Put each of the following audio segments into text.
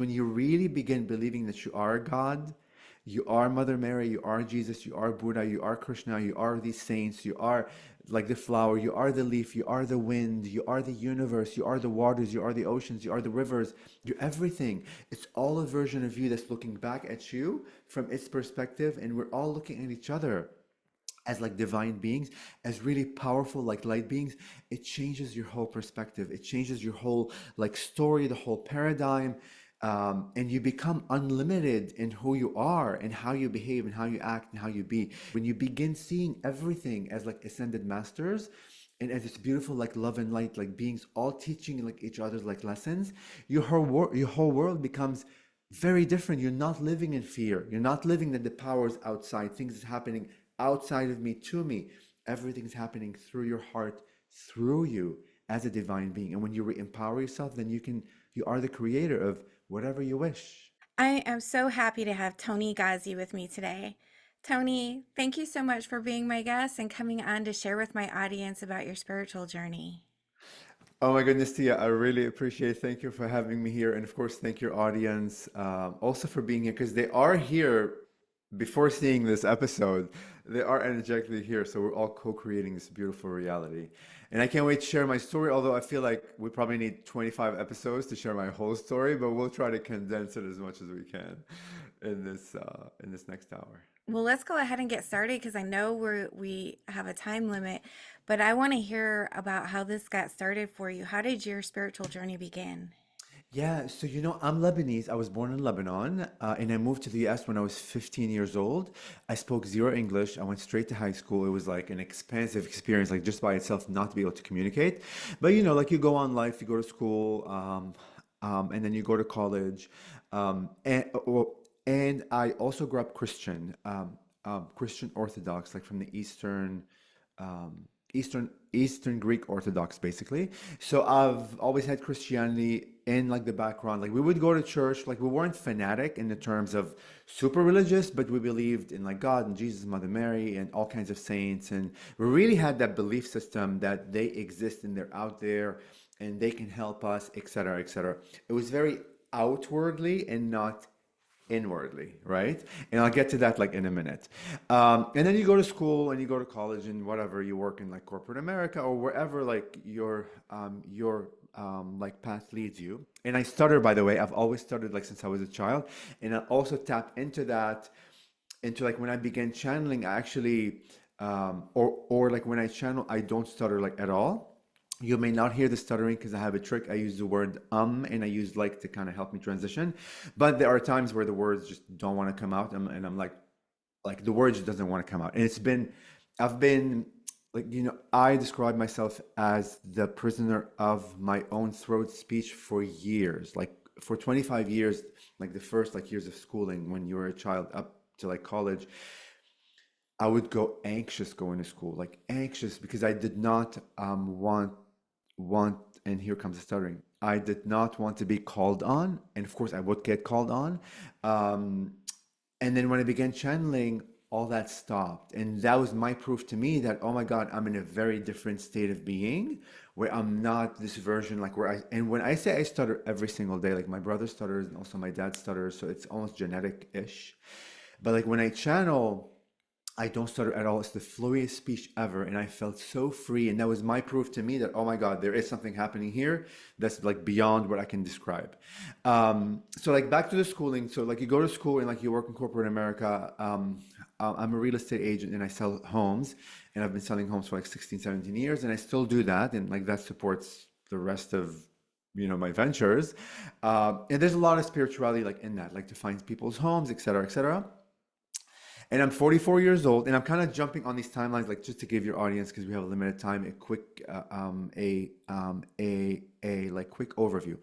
When you really begin believing that you are God, you are Mother Mary, you are Jesus, you are Buddha, you are Krishna, you are these saints, you are like the flower, you are the leaf, you are the wind, you are the universe, you are the waters, you are the oceans, you are the rivers, you're everything. It's all a version of you that's looking back at you from its perspective, and we're all looking at each other as like divine beings, as really powerful like light beings. It changes your whole perspective, it changes your whole like story, the whole paradigm. And you become unlimited in who you are and how you behave and how you act and how you be when you begin seeing everything as like ascended masters and as this beautiful like love and light like beings all teaching like each other's like lessons. Your whole world becomes very different. You're not living in fear. You're not living that the powers outside, things is happening outside of me to me. Everything's happening through your heart, through you as a divine being. And when you empower yourself, then you are the creator of whatever you wish. I am so happy to have Toni Ghazi with me today. Toni, thank you so much for being my guest and coming on to share with my audience about your spiritual journey. Oh my goodness, Tia, I really appreciate it. Thank you for having me here. And of course, thank your audience also for being here because they are here before seeing this episode. They are energetically here. So we're all co-creating this beautiful reality. And I can't wait to share my story, although I feel like we probably need 25 episodes to share my whole story, but we'll try to condense it as much as we can in this next hour. Well, let's go ahead and get started because I know we have a time limit, but I want to hear about how this got started for you. How did your spiritual journey begin? Yeah, so I'm Lebanese. I was born in Lebanon, and I moved to the US when I was 15 years old. I spoke zero English. I went straight to high school. It was like an expansive experience, like just by itself, not to be able to communicate. But like you go on life, you go to school, and then you go to college, and I also grew up Christian, Christian Orthodox, like from the um, Eastern Greek Orthodox, basically. So I've always had Christianity in like the background. Like we would go to church, like we weren't fanatic in the terms of super religious, but we believed in like God and Jesus, Mother Mary, and all kinds of saints. And we really had that belief system that they exist and they're out there and they can help us, etc., etc. It was very outwardly and not inwardly, right? And I'll get to that like in a minute. And then you go to school and you go to college and whatever you work in like corporate America or wherever like your like path leads you. And I stutter, by the way. I've always stuttered like since I was a child, and I also tap into that into like when I began channeling. I actually or like when I channel, I don't stutter like at all. You may not hear the stuttering because I have a trick. I use the word and I use like to kind of help me transition. But there are times where the words just don't want to come out and I'm like the word just doesn't want to come out. And I've been like, I describe myself as the prisoner of my own throat speech for years, like for 25 years, like the first like years of schooling when you were a child up to like college. I would go anxious going to school, like anxious because I did not want, and here comes the stuttering. I did not want to be called on, and of course I would get called on. Um, and then when I began channeling, all that stopped, and that was my proof to me that oh my God, I'm in a very different state of being where I'm not this version like where I. And when I say I stutter every single day, like my brother stutters and also my dad stutters, so it's almost genetic-ish. But like when I channel. I don't stutter at all. It's the flowiest speech ever. And I felt so free. And that was my proof to me that, oh my God, there is something happening here that's like beyond what I can describe. So like back to the schooling. So like you go to school and like you work in corporate America. I'm a real estate agent and I sell homes. And I've been selling homes for like 16, 17 years. And I still do that. And like that supports the rest of my ventures. And there's a lot of spirituality like in that, like to find people's homes, et cetera, et cetera. And I'm 44 years old, and I'm kind of jumping on these timelines, like just to give your audience, because we have a limited time, a quick, like quick overview.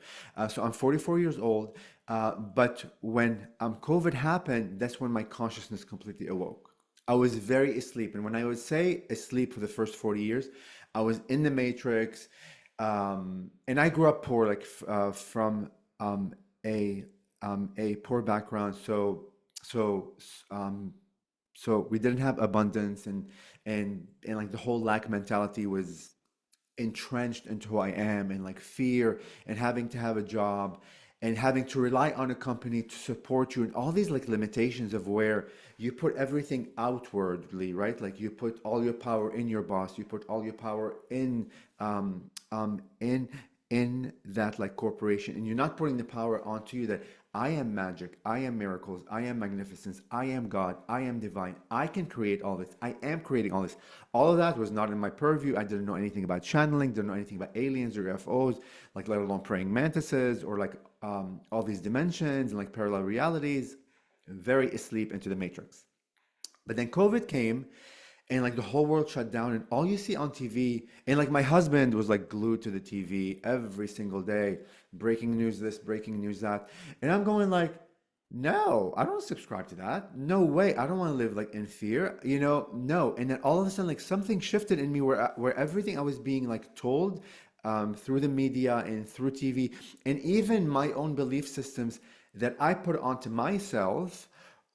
So I'm 44 years old, but when COVID happened, that's when my consciousness completely awoke. I was very asleep, and when I would say asleep for the first 40 years, I was in the matrix, and I grew up poor, like from a a poor background, so so we didn't have abundance and like the whole lack mentality was entrenched into who I am and like fear and having to have a job. and having to rely on a company to support you, and all these like limitations of where you put everything outwardly, right? Like you put all your power in your boss, you put all your power um, um, in in that like corporation, and you're not putting the power onto you that I am magic, I am miracles, I am magnificence, I am God, I am divine, I can create all this, I am creating all this. All of that was not in my purview. I didn't know anything about channeling, didn't know anything about aliens or UFOs, like let alone praying mantises or like all these dimensions and like parallel realities. Very asleep into the matrix. But then COVID came and like the whole world shut down, and all you see on TV, and like my husband was like glued to the TV every single day, breaking news this, breaking news that. And I'm going like, no, I don't subscribe to that. No way. I don't want to live like in fear, no. And then all of a sudden like something shifted in me where everything I was being like told through the media and through TV, and even my own belief systems that I put onto myself,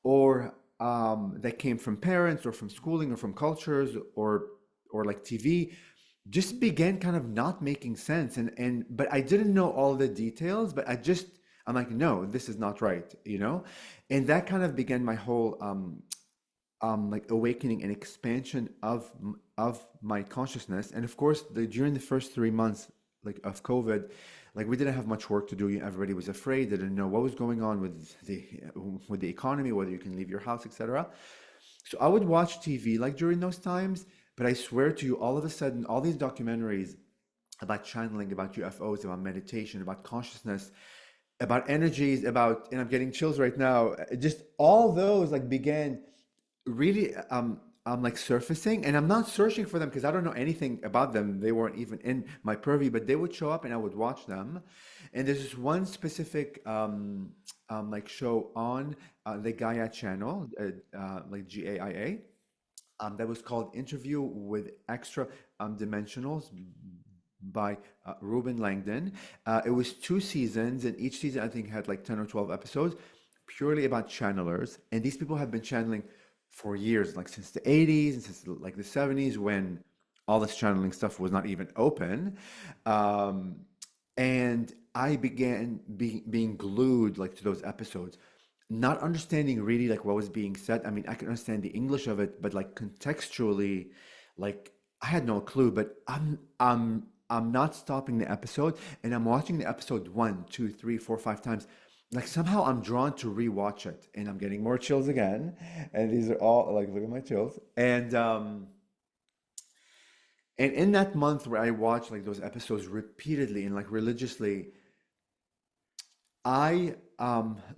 or that came from parents or from schooling or from cultures or like TV, just began kind of not making sense. And but I didn't know all the details, but I'm like, no, this is not right. And that kind of began my whole like awakening and expansion of my consciousness. And of course, during the first 3 months like of COVID, like we didn't have much work to do. Everybody was afraid. They didn't know what was going on with the economy, whether you can leave your house, etc. So I would watch TV like during those times. But I swear to you, all of a sudden, all these documentaries about channeling, about UFOs, about meditation, about consciousness, about energies, and I'm getting chills right now. Just all those like began really I'm like surfacing, and I'm not searching for them because I don't know anything about them. They weren't even in my purview, but they would show up and I would watch them. And there's this one specific like show on the Gaia channel, like GAIA, that was called Interview with Extra Dimensionals by Ruben Langdon. It was 2 seasons, and each season I think had like 10 or 12 episodes, purely about channelers. And these people have been channeling for years, like since the 80s and since like the 70s, when all this channeling stuff was not even open. Um, and I began being glued like to those episodes, not understanding really like what was being said. I mean, I can understand the English of it, but like contextually, like I had no clue. But I'm not stopping the episode, and I'm watching the episode one, two, three, four, 5 times. Like somehow I'm drawn to rewatch it, and I'm getting more chills again. And these are all like, look at my chills. And in that month where I watched like those episodes repeatedly and like religiously, I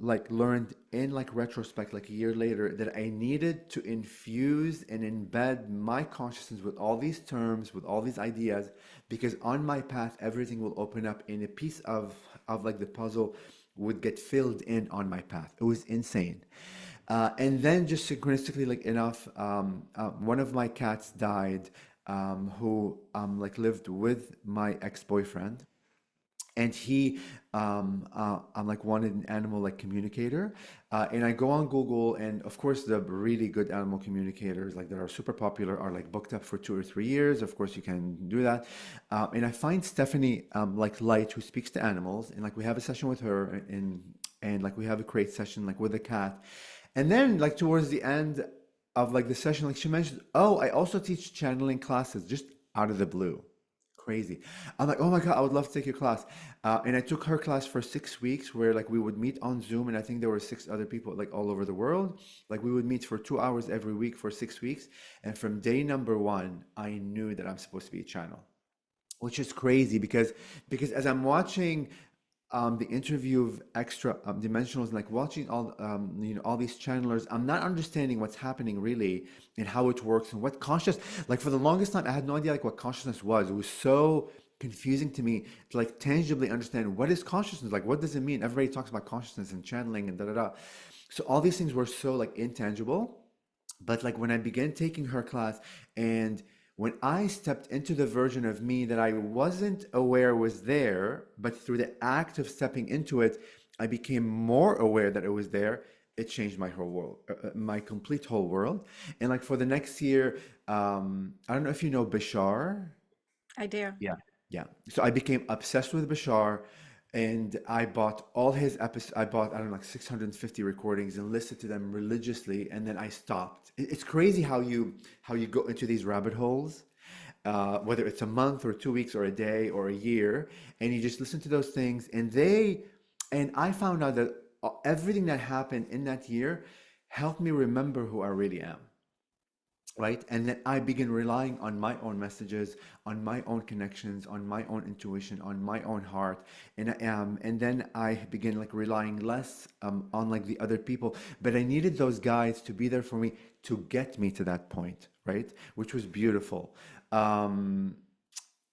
like learned in like retrospect, like a year later, that I needed to infuse and embed my consciousness with all these terms, with all these ideas, because on my path everything will open up and a piece of like the puzzle would get filled in on my path. It was insane. And then just synchronistically, like enough, one of my cats died, who like lived with my ex-boyfriend, and he I'm like wanted an animal like communicator, and I go on Google, and of course the really good animal communicators like that are super popular are like booked up for 2 or 3 years. Of course you can do that, and I find Stephanie like Light, who speaks to animals, and like we have a session with her, and like we have a crate session like with a cat, and then like towards the end of like the session, like she mentioned, oh, I also teach channeling classes, just out of the blue. Crazy. I'm like, oh my God, I would love to take your class. And I took her class for 6 weeks, where like we would meet on Zoom, and I think there were 6 other people like all over the world. Like we would meet for 2 hours every week for 6 weeks. And from day number one, I knew that I'm supposed to be a channel, which is crazy because as I'm watching the interview of extra dimensionals, like watching all these channelers, I'm not understanding what's happening really and how it works and what conscious. Like for the longest time, I had no idea like what consciousness was. It was so confusing to me to like tangibly understand what is consciousness. Like what does it mean? Everybody talks about consciousness and channeling and da da da. So all these things were so like intangible. But like when I began taking her class, and when I stepped into the version of me that I wasn't aware was there, but through the act of stepping into it, I became more aware that it was there. It changed my whole world, my complete whole world. And like for the next year, I don't know if you know Bashar. I do. Yeah. Yeah. So I became obsessed with Bashar. And I bought all his episodes. I bought, I don't know, like 650 recordings and listened to them religiously. And then I stopped. It's crazy how you go into these rabbit holes, whether it's a month or 2 weeks or a day or a year, and you just listen to those things. And I found out that everything that happened in that year helped me remember who I really am, right? And then I begin relying on my own messages, on my own connections, on my own intuition, on my own heart. And then I begin like relying less on like the other people. But I needed those guides to be there for me to get me to that point, right? Which was beautiful. Um,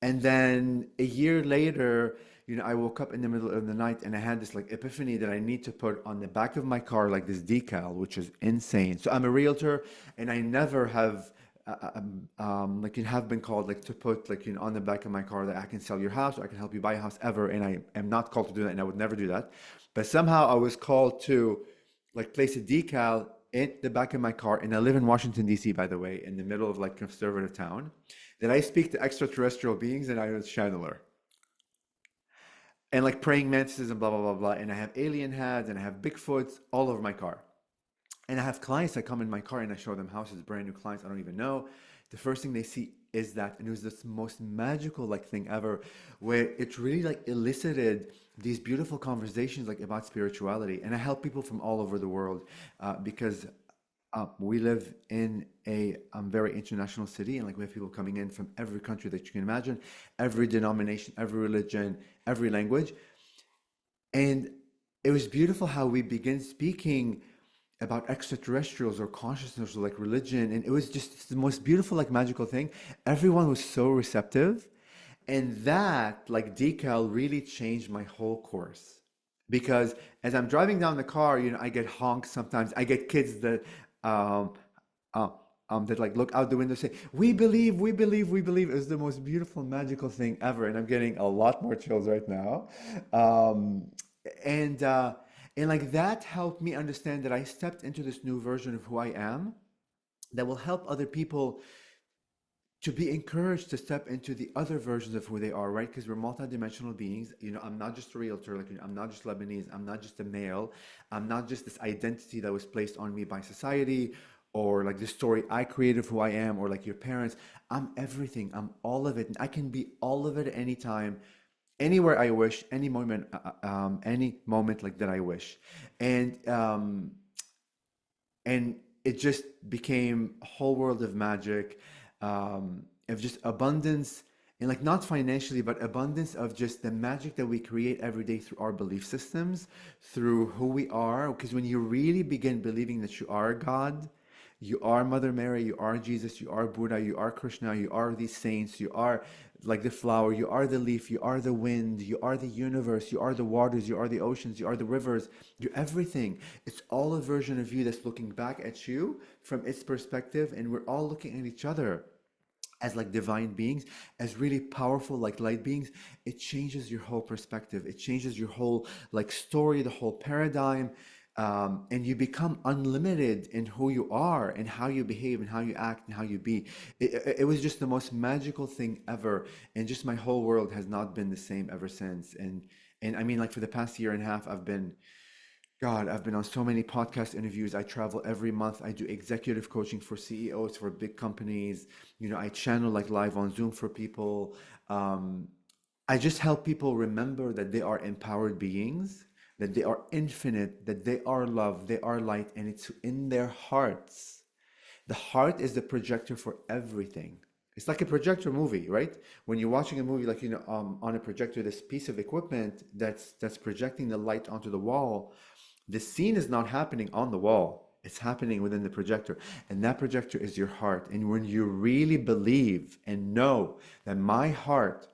and then a year later, I woke up in the middle of the night and I had this like epiphany that I need to put on the back of my car like this decal, which is insane. So I'm a realtor, and I never have like you have been called like to put like on the back of my car that I can sell your house or I can help you buy a house ever, and I am not called to do that, and I would never do that. But somehow I was called to like place a decal in the back of my car, and I live in Washington D.C., by the way, in the middle of like conservative town. That I speak to extraterrestrial beings, and I was channeler, and like praying mantises and blah blah blah blah. And I have alien heads and I have Bigfoots all over my car. And I have clients that come in my car and I show them houses, brand new clients I don't even know. The first thing they see is that, and it was this most magical like thing ever, where it really like elicited these beautiful conversations like about spirituality. And I help people from all over the world because we live in a very international city, and like we have people coming in from every country that you can imagine, every denomination, every religion, every language. And it was beautiful how we begin speaking about extraterrestrials or consciousness or like religion, and it was just the most beautiful like magical thing. Everyone was so receptive, and that like decal really changed my whole course. Because as I'm driving down the car, I get honks sometimes. I get kids um, uh, that like look out the window, say, "We believe, we believe, we believe." It was the most beautiful, magical thing ever, and I'm getting a lot more chills right now. Um, and uh, and like that helped me understand that I stepped into this new version of who I am that will help other people to be encouraged to step into the other versions of who they are, right? Because we're multidimensional beings. I'm not just a realtor, like I'm not just Lebanese, I'm not just a male, I'm not just this identity that was placed on me by society or like the story I created of who I am or like your parents. I'm everything, I'm all of it, and I can be all of it at any time, anywhere I wish, any moment like that I wish. And um, and it just became a whole world of magic, of just abundance, and like not financially but abundance of just the magic that we create every day through our belief systems, through who we are. Because when you really begin believing that you are God, you are Mother Mary, you are Jesus, you are Buddha, you are Krishna, you are these saints, you are like the flower, you are the leaf, you are the wind, you are the universe, you are the waters, you are the oceans, you are the rivers, you're everything. It's all a version of you that's looking back at you from its perspective, and we're all looking at each other as like divine beings, as really powerful like light beings. It changes your whole perspective. It changes your whole like story, the whole paradigm. And you become unlimited in who you are and how you behave and how you act and how you be. It was just the most magical thing ever. And just my whole world has not been the same ever since. And I mean, like for the past year and a half, I've been on so many podcast interviews. I travel every month. I do executive coaching for CEOs for big companies. I channel like live on Zoom for people. Um, I just help people remember that they are empowered beings, that they are infinite, that they are love, they are light, and it's in their hearts. The heart is the projector for everything. It's like a projector movie, right? When you're watching a movie, like on a projector, this piece of equipment that's projecting the light onto the wall. The scene is not happening on the wall. It's happening within the projector. And that projector is your heart. And when you really believe and know that my heart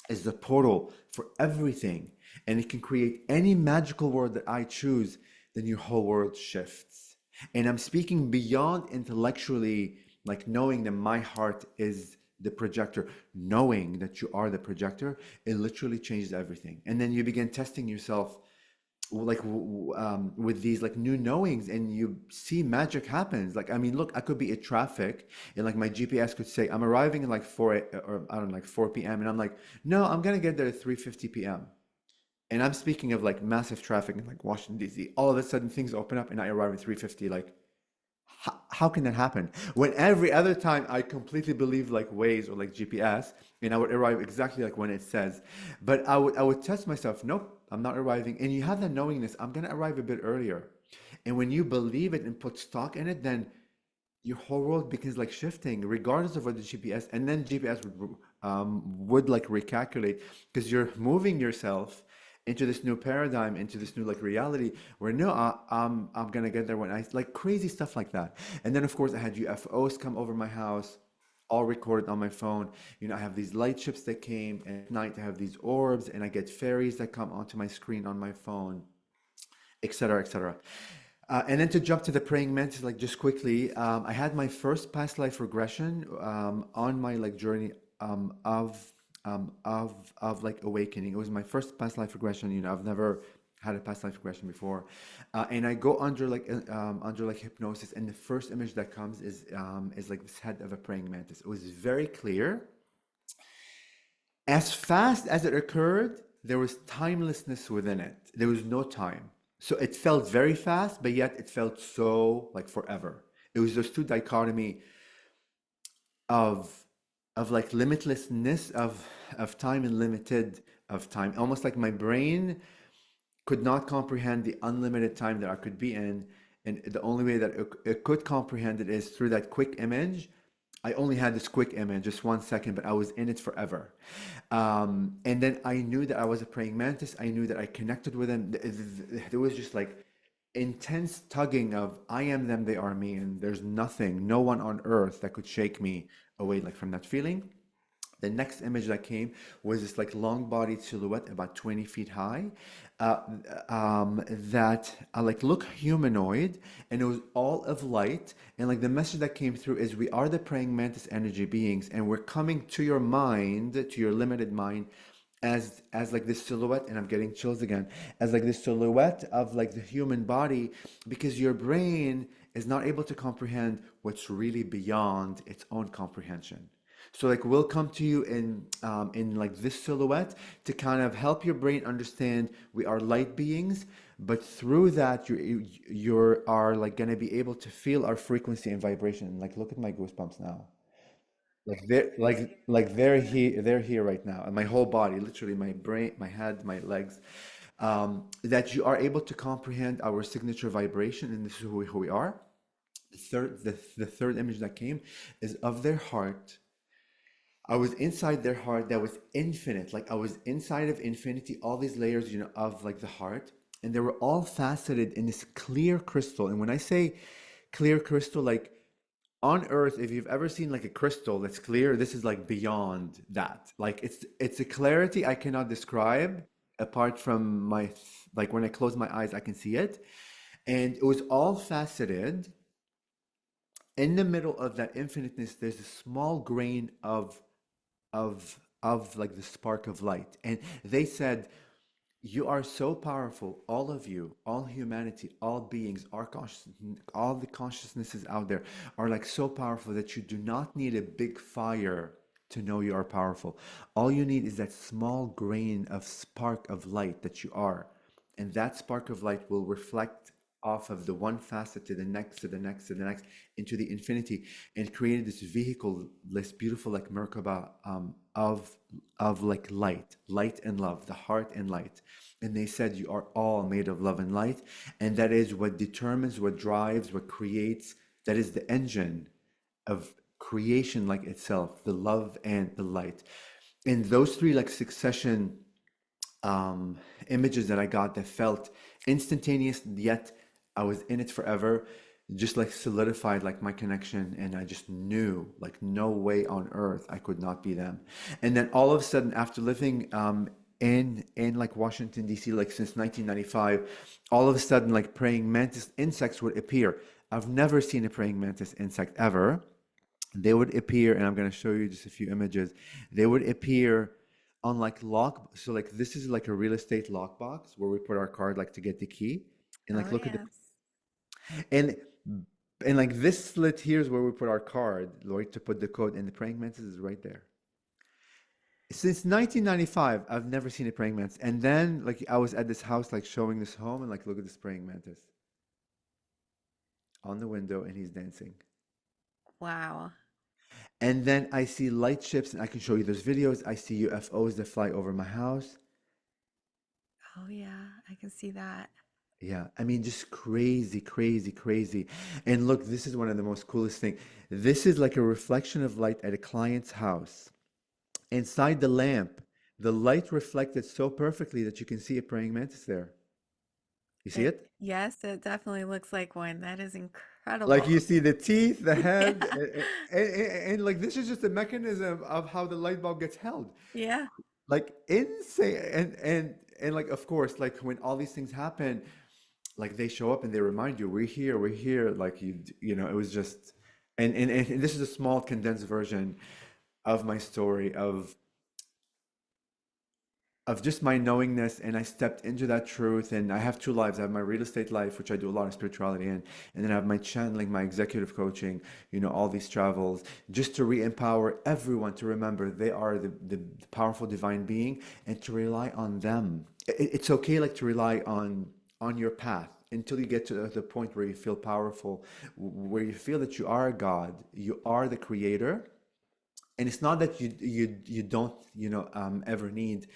is the portal for everything, and it can create any magical world that I choose, then your whole world shifts. And I'm speaking beyond intellectually, like knowing that my heart is the projector, knowing that you are the projector, it literally changes everything. And then you begin testing yourself like with these like new knowings, and you see magic happens. Like I mean, look, I could be at traffic and like my GPS could say I'm arriving at like 4 or I don't know, like 4 p.m., and I'm like, no, I'm gonna get there at 3:50 p.m. And I'm speaking of like massive traffic in like Washington, D.C. All of a sudden things open up and I arrive at 3:50. Like, how can that happen? When every other time I completely believe like Waze or like GPS, and I would arrive exactly like when it says. But I would test myself, nope, I'm not arriving. And you have that knowingness, I'm gonna arrive a bit earlier. And when you believe it and put stock in it, then your whole world begins like shifting, regardless of what the GPS, and then GPS would like recalculate because you're moving yourself into this new paradigm, into this new like reality where no, I'm gonna get there when I like crazy stuff like that. And then of course I had UFOs come over my house, all recorded on my phone. You know, I have these light ships that came, and at night I have these orbs, and I get fairies that come onto my screen on my phone, etc., etc. And then to jump to the praying mantis, like just quickly, I had my first past life regression on my like journey of like awakening. It was my first past life regression. You know, I've never had a past life regression before, and I go under like hypnosis, and the first image that comes is like this head of a praying mantis. It was very clear. As fast as it occurred, there was timelessness within it. There was no time. So it felt very fast, but yet it felt so like forever. It was those two dichotomy of like limitlessness of time and limited of time. Almost like my brain could not comprehend the unlimited time that I could be in. And the only way that it could comprehend it is through that quick image. I only had this quick image, just 1 second, but I was in it forever. And then I knew that I was a praying mantis. I knew that I connected with them. There was just like intense tugging of I am them, they are me, and there's nothing, no one on earth that could shake me away like from that feeling. The next image that came was this like long-bodied silhouette, about 20 feet high, uh, that like look humanoid, and it was all of light. And like the message that came through is, we are the praying mantis energy beings, and we're coming to your mind, to your limited mind, as like this silhouette, and I'm getting chills again, as like this silhouette of like the human body, because your brain is not able to comprehend what's really beyond its own comprehension. So like we'll come to you in like this silhouette to kind of help your brain understand we are light beings, but through that you are like gonna be able to feel our frequency and vibration. Like look at my goosebumps now. They're here right now, and my whole body, literally my brain, my head, my legs, that you are able to comprehend our signature vibration, and this is who we are. The third image that came is of their heart. I was inside their heart that was infinite. Like I was inside of infinity, all these layers, you know, of like the heart. And they were all faceted in this clear crystal. And when I say clear crystal, like on Earth, if you've ever seen like a crystal that's clear, this is like beyond that. Like it's a clarity I cannot describe apart from my like when I close my eyes, I can see it. And it was all faceted. In the middle of that infiniteness, there's a small grain of like the spark of light. And they said, you are so powerful, all of you, all humanity, all beings, all the consciousnesses out there are like so powerful that you do not need a big fire to know you are powerful. All you need is that small grain of spark of light that you are. And that spark of light will reflect off of the one facet to the next, to the next, to the next, into the infinity, and created this vehicle, this beautiful like Merkaba of like light and love, the heart and light. And they said, you are all made of love and light, and that is what determines, what drives, what creates. That is the engine of creation, like itself, the love and the light. And those three like succession um, images that I got that felt instantaneous, yet I was in it forever, just like solidified like my connection. And I just knew like no way on earth I could not be them. And then all of a sudden, after living in like Washington, D.C., like since 1995, all of a sudden, like praying mantis insects would appear. I've never seen a praying mantis insect ever. They would appear, and I'm going to show you just a few images. They would appear on like lock. So like this is like a real estate lockbox where we put our card like to get the key. And Oh, like look at the yes. and and like this slit here is where we put our card, right, to put the code. And the praying mantis is right there. Since 1995, I've never seen a praying mantis. And then, like, I was at this house, like, showing this home, and like, look at this praying mantis on the window, and he's dancing. Wow. And then I see light ships, and I can show you those videos. I see UFOs that fly over my house. Oh, yeah, I can see that. Yeah, I mean, just crazy, crazy, crazy. And look, this is one of the most coolest thing. This is like a reflection of light at a client's house. Inside the lamp, the light reflected so perfectly that you can see a praying mantis there. You see It, it? yes, it definitely looks like one. That is Like incredible. you see the teeth, the head, Yeah. and like this is just a mechanism of how the light bulb gets held. Yeah. Like insane, and like of course, like when all these things happen, like they show up and they remind you, we're here. Like you know, it was just, and this is a small condensed version of my story of just my knowingness, and I stepped into that truth. And I have two lives. I have my real estate life, which I do a lot of spirituality in, and then I have my channeling, my executive coaching, you know, all these travels, just to re-empower everyone to remember they are the powerful divine being, and to rely on them. It's okay, like, to rely on your path until you get to the point where you feel powerful, where you feel that you are a God, you are the creator. And it's not that you don't, you know, ever need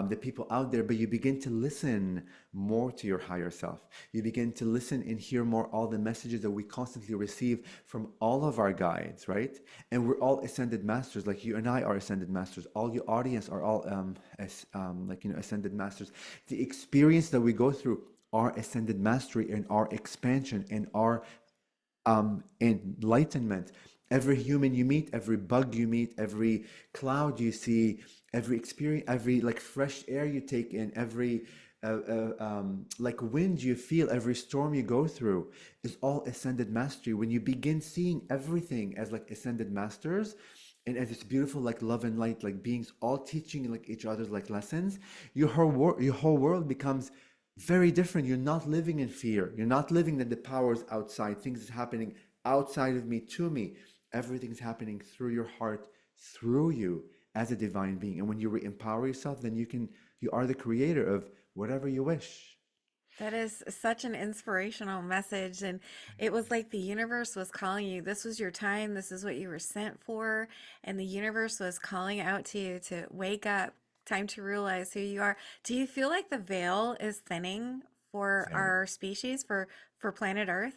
the people out there, but you begin to listen more to your higher self. You begin to listen and hear more all the messages that we constantly receive from all of our guides, right? And we're all ascended masters. Like you and I are ascended masters. All your audience are all like, you know, ascended masters. The experience that we go through, our ascended mastery and our expansion and our enlightenment. Every human you meet, every bug you meet, every cloud you see, every experience, every like fresh air you take in, every like wind you feel, every storm you go through is all ascended mastery. When you begin seeing everything as like ascended masters, and as this beautiful like love and light like beings all teaching like each other's like lessons, your whole world becomes very different. You're not living in fear. You're not living that the powers outside, things is happening outside of me to me. Everything's happening through your heart, through you as a divine being. And when you re-empower yourself, then you are the creator of whatever you wish. That is such an inspirational message. And it was like the universe was calling you. This was your time. This is what you were sent for. And the universe was calling out to you to wake up, time to realize who you are. Do you feel like the veil is thinning for Very. our species, for planet Earth?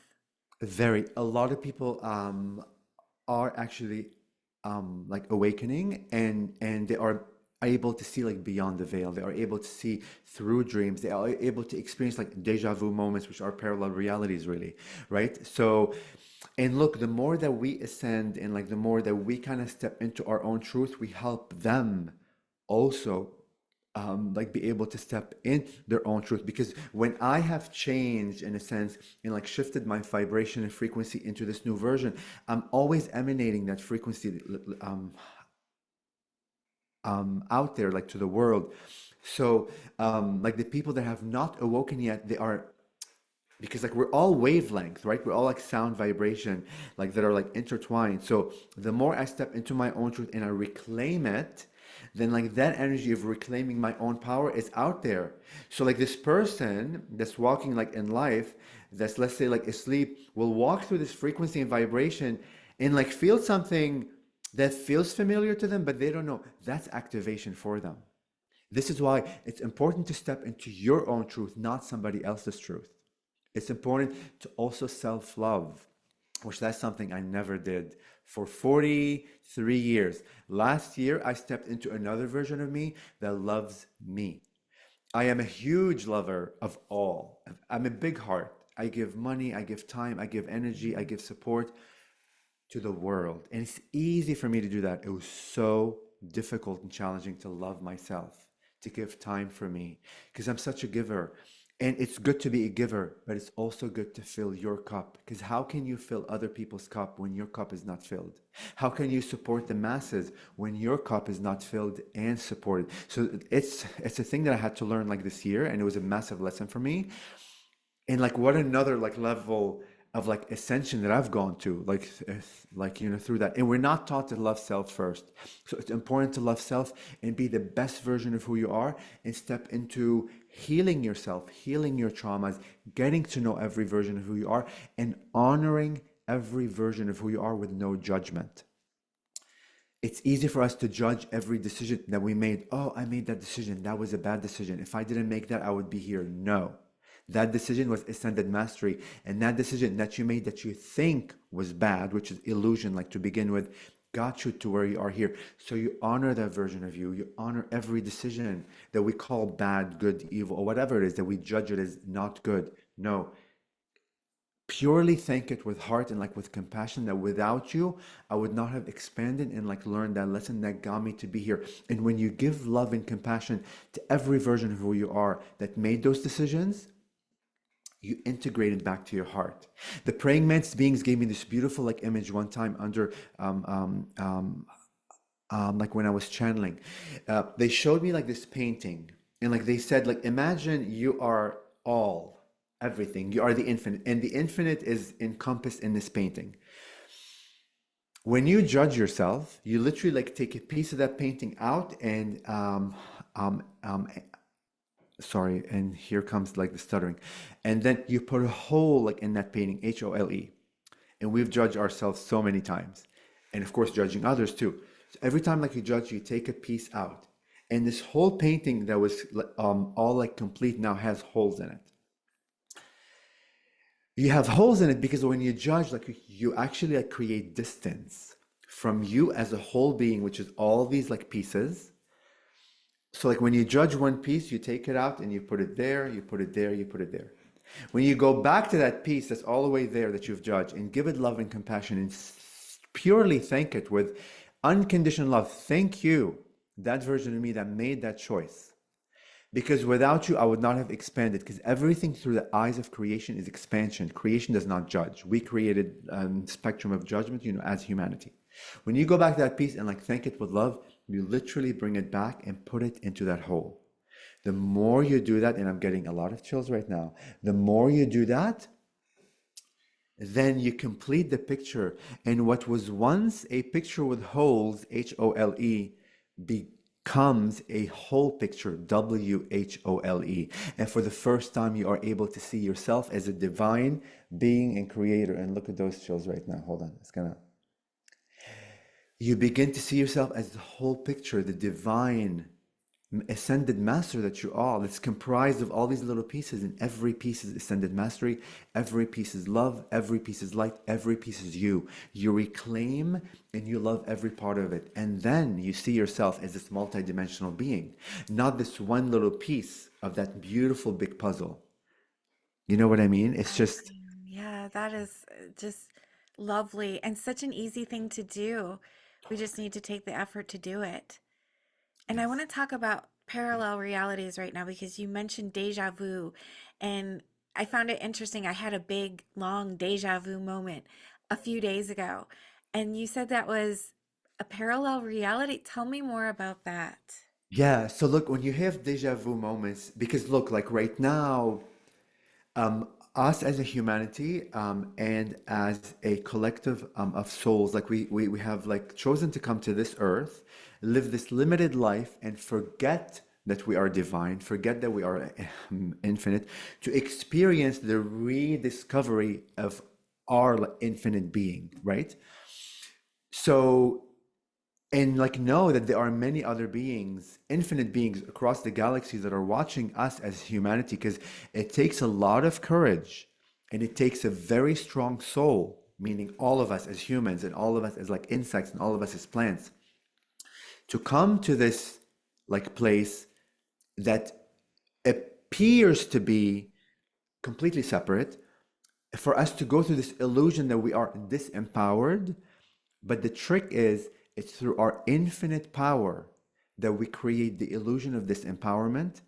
Very. A lot of people are actually like awakening, and they are able to see like beyond the veil. They are able to see through dreams. They are able to experience like deja vu moments, which are parallel realities, really, right? So, and look, the more that we ascend and like the more that we kind of step into our own truth, we help them also like be able to step in their own truth. Because when I have changed in a sense and like shifted my vibration and frequency into this new version, I'm always emanating that frequency out there, like to the world. So like the people that have not awoken yet, they are, because like we're all wavelength, right? We're all like sound vibration, like that are like intertwined. So the more I step into my own truth and I reclaim it, then like that energy of reclaiming my own power is out there. So like this person that's walking like in life, that's, let's say, like asleep, will walk through this frequency and vibration and like feel something that feels familiar to them, but they don't know. That's activation for them. This is why it's important to step into your own truth, not somebody else's truth. It's important to also self-love, which that's something I never did for 43 years. Last year, I stepped into another version of me that loves me. I am a huge lover of all. I'm a big heart. I give money, I give time, I give energy, I give support to the world. And it's easy for me to do that. It was so difficult and challenging to love myself, to give time for me, because I'm such a giver. And it's good to be a giver, but it's also good to fill your cup. Because how can you fill other people's cup when your cup is not filled? How can you support the masses when your cup is not filled and supported? So it's a thing that I had to learn like this year, and it was a massive lesson for me. And like what another like level. of like ascension that I've gone to, like you know, through that. And we're not taught to love self first. So it's important to love self and be the best version of who you are, and step into healing yourself, healing your traumas, getting to know every version of who you are, and honoring every version of who you are with no judgment. It's easy for us to judge every decision that we made. Oh, I made that decision. That was a bad decision. If I didn't make that, I would be here. No. That decision was ascended mastery. And that decision that you made that you think was bad, which is illusion, like to begin with, got you to where you are here. So you honor that version of you. You honor every decision that we call bad, good, evil, or whatever it is that we judge it as not good. No, purely thank it with heart and like with compassion, that without you I would not have expanded and like learned that lesson that got me to be here. And when you give love and compassion to every version of who you are that made those decisions, you integrate it back to your heart. The Praying-Mantis beings gave me this beautiful like image one time under like when I was channeling. They showed me like this painting, and like they said, like imagine you are all, everything. You are the infinite, and the infinite is encompassed in this painting. When you judge yourself, you literally like take a piece of that painting out and um, um, sorry, and here comes like the stuttering, and then you put a hole like in that painting, HOLE. And we've judged ourselves so many times, and of course judging others too. So every time like you judge, you take a piece out, and this whole painting that was all like complete now has holes in it. You have holes in it because when you judge, like you actually like create distance from you as a whole being, which is all these like pieces. So like when you judge one piece, you take it out and you put it there, you put it there, you put it there. When you go back to that piece that's all the way there that you've judged, and give it love and compassion, and purely thank it with unconditional love. Thank you, that version of me that made that choice. Because without you, I would not have expanded, because everything through the eyes of creation is expansion. Creation does not judge. We created a spectrum of judgment, you know, as humanity. When you go back to that piece and like thank it with love, you literally bring it back and put it into that hole. The more you do that, and I'm getting a lot of chills right now, the more you do that, then you complete the picture. And what was once a picture with holes, HOLE, becomes a whole picture, WHOLE. And for the first time, you are able to see yourself as a divine being and creator. And look at those chills right now. Hold on. It's gonna. You begin to see yourself as the whole picture, the divine ascended master that you are. It's comprised of all these little pieces, and every piece is ascended mastery, every piece is love, every piece is light, every piece is you. You reclaim and you love every part of it, and then you see yourself as this multidimensional being, not this one little piece of that beautiful big puzzle. You know what I mean? It's just Yeah, that is just lovely and such an easy thing to do. We just need to take the effort to do it. And I want yes. to talk about parallel realities right now because you mentioned deja vu. And I found it interesting. I had a big, long deja vu moment a few days ago. And you said that was a parallel reality. Tell me more about that. Yeah, so look, when you have deja vu moments, because look, like right now, us as a humanity, and as a collective of souls, like we have like chosen to come to this earth, live this limited life, and forget that we are divine, forget that we are infinite, to experience the rediscovery of our like, infinite being, right? So, and like know that there are many other beings, infinite beings across the galaxies that are watching us as humanity, because it takes a lot of courage, and it takes a very strong soul, meaning all of us as humans and all of us as like insects and all of us as plants, to come to this like place that appears to be completely separate, for us to go through this illusion that we are disempowered. But the trick is, it's through our infinite power that we create the illusion of this empowerment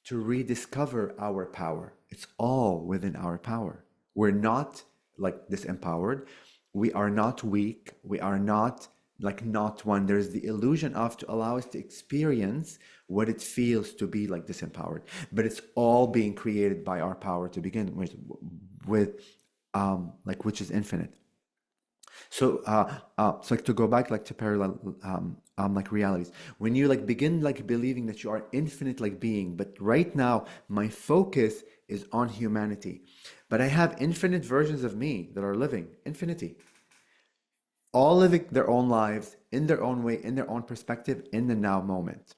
to rediscover our power. It's all within our power. We're not like disempowered. We are not weak. We are not like not one. There's the illusion of, to allow us to experience what it feels to be like disempowered. But it's all being created by our power to begin with like which is infinite. So like to go back like to parallel like realities. When you like begin like believing that you are infinite like being, but right now my focus is on humanity. But I have infinite versions of me that are living infinity, all living their own lives in their own way, in their own perspective, in the now moment.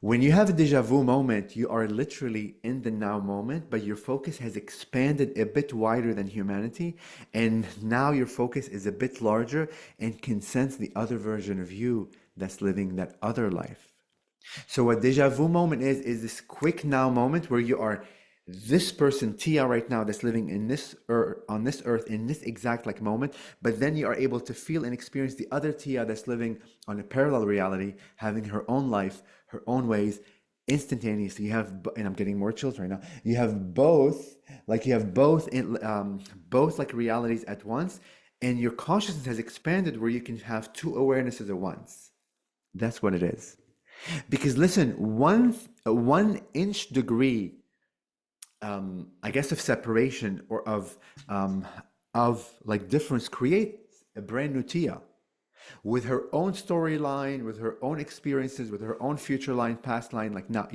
When you have a deja vu moment, you are literally in the now moment, but your focus has expanded a bit wider than humanity. And now your focus is a bit larger and can sense the other version of you that's living that other life. So what deja vu moment is this quick now moment where you are this person Tia right now that's living in this on this earth in this exact like moment, but then you are able to feel and experience the other Tia that's living on a parallel reality, having her own life, her own ways, instantaneously. You have, and I'm getting more chills right now. You have both, like you have both in both like realities at once, and your consciousness has expanded where you can have two awarenesses at once. That's what it is. Because listen, one inch degree, I guess, of separation or of like difference creates a brand new Tia with her own storyline, with her own experiences, with her own future line, past line. Like now,